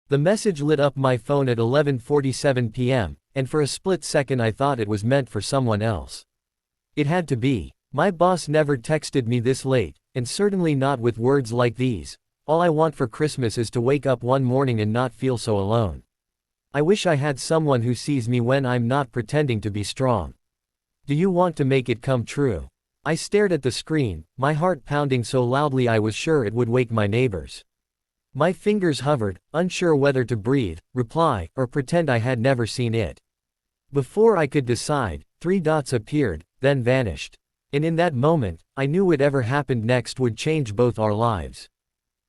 The message lit up my phone at 11:47 p.m., and for a split second I thought it was meant for someone else. It had to be. My boss never texted me this late, and certainly not with words like these. All I want for Christmas is to wake up one morning and not feel so alone. I wish I had someone who sees me when I'm not pretending to be strong. Do you want to make it come true? I stared at the screen, my heart pounding so loudly I was sure it would wake my neighbors. My fingers hovered, unsure whether to breathe, reply, or pretend I had never seen it. Before I could decide, 3 dots appeared, then vanished. And in that moment, I knew whatever happened next would change both our lives.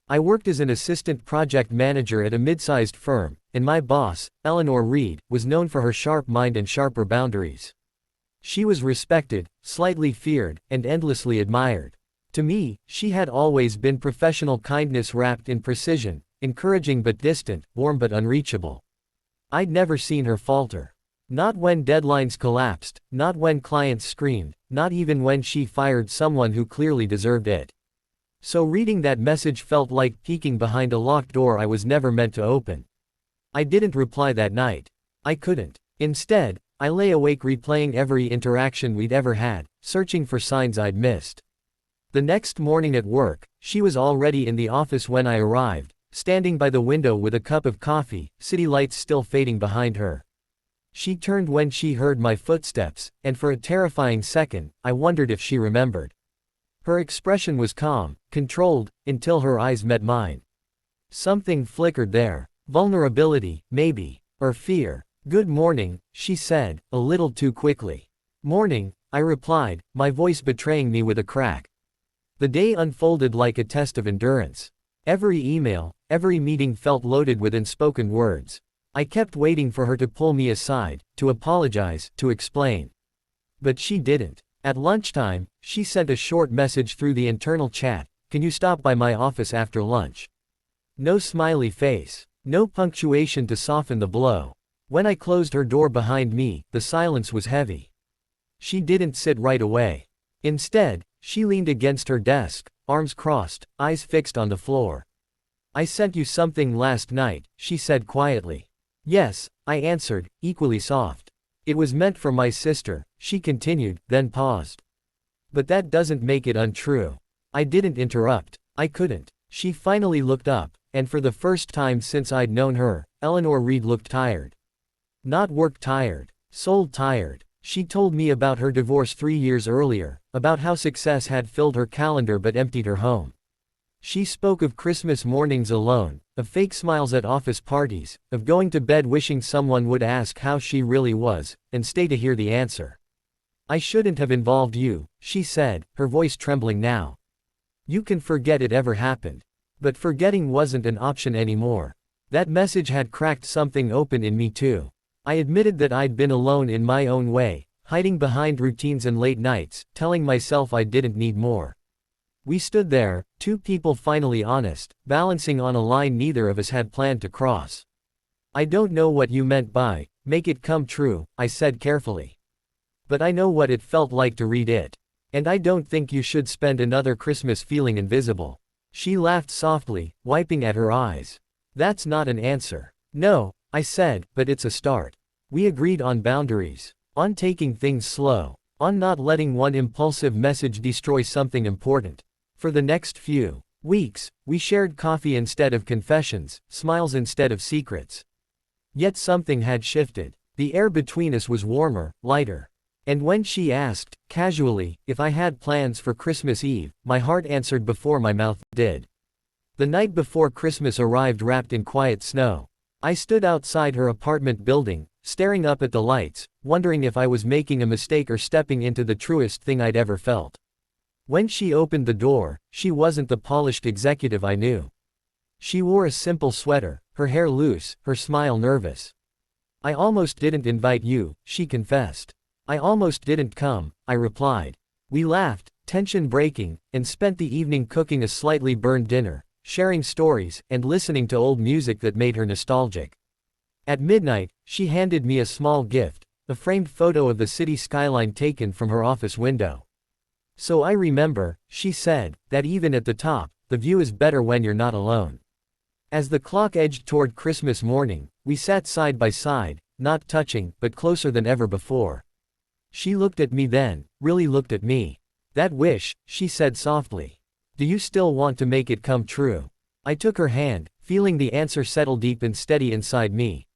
I worked as an assistant project manager at a mid-sized firm, and my boss, Eleanor Reed, was known for her sharp mind and sharper boundaries. She was respected, slightly feared, and endlessly admired. To me, she had always been professional kindness wrapped in precision, encouraging but distant, warm but unreachable. I'd never seen her falter. Not when deadlines collapsed, not when clients screamed, not even when she fired someone who clearly deserved it. So reading that message felt like peeking behind a locked door I was never meant to open. I didn't reply that night. I couldn't. Instead, I lay awake replaying every interaction we'd ever had, searching for signs I'd missed. The next morning at work, she was already in the office when I arrived, standing by the window with a cup of coffee, city lights still fading behind her. She turned when she heard my footsteps, and for a terrifying second, I wondered if she remembered. Her expression was calm, controlled, until her eyes met mine. Something flickered there. Vulnerability, maybe, or fear. "Good morning," she said, a little too quickly. "Morning," I replied, my voice betraying me with a crack. The day unfolded like a test of endurance. Every email, every meeting felt loaded with unspoken words. I kept waiting for her to pull me aside, to apologize, to explain. But she didn't. At lunchtime, she sent a short message through the internal chat, "Can you stop by my office after lunch?" No smiley face. No punctuation to soften the blow. When I closed her door behind me, the silence was heavy. She didn't sit right away. Instead, she leaned against her desk, arms crossed, eyes fixed on the floor. "I sent you something last night," she said quietly. "Yes," I answered, equally soft. "It was meant for my sister," she continued, then paused. "But that doesn't make it untrue." I didn't interrupt. I couldn't. She finally looked up, and for the first time since I'd known her, Eleanor Reed looked tired. Not work tired. Soul tired. She told me about her divorce 3 years earlier, about how success had filled her calendar but emptied her home. She spoke of Christmas mornings alone, of fake smiles at office parties, of going to bed wishing someone would ask how she really was, and stay to hear the answer. "I shouldn't have involved you," she said, her voice trembling now. "You can forget it ever happened." But forgetting wasn't an option anymore. That message had cracked something open in me too. I admitted that I'd been alone in my own way, hiding behind routines and late nights, telling myself I didn't need more. We stood there, 2 people finally honest, balancing on a line neither of us had planned to cross. "I don't know what you meant by, 'make it come true,'" I said carefully. "But I know what it felt like to read it. And I don't think you should spend another Christmas feeling invisible." She laughed softly, wiping at her eyes. "That's not an answer." "No," I said, "but it's a start." We agreed on boundaries. On taking things slow. On not letting one impulsive message destroy something important. For the next few weeks, we shared coffee instead of confessions, smiles instead of secrets. Yet something had shifted. The air between us was warmer, lighter. And when she asked, casually, if I had plans for Christmas Eve, my heart answered before my mouth did. The night before Christmas arrived wrapped in quiet snow. I stood outside her apartment building, staring up at the lights, wondering if I was making a mistake or stepping into the truest thing I'd ever felt. When she opened the door, she wasn't the polished executive I knew. She wore a simple sweater, her hair loose, her smile nervous. "I almost didn't invite you," she confessed. "I almost didn't come," I replied. We laughed, tension breaking, and spent the evening cooking a slightly burned dinner, sharing stories, and listening to old music that made her nostalgic. At midnight, she handed me a small gift, a framed photo of the city skyline taken from her office window. "So I remember," she said, "that even at the top, the view is better when you're not alone." As the clock edged toward Christmas morning, we sat side by side, not touching, but closer than ever before. She looked at me then, really looked at me. "That wish," she said softly. "Do you still want to make it come true?" I took her hand, feeling the answer settle deep and steady inside me.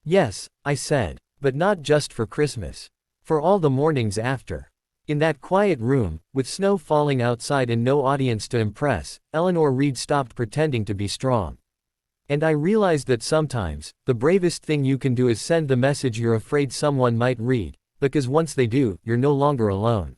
"Yes," I said. "But not just for Christmas. For all the mornings after." In that quiet room, with snow falling outside and no audience to impress, Eleanor Reed stopped pretending to be strong. And I realized that sometimes, the bravest thing you can do is send the message you're afraid someone might read, because once they do, you're no longer alone.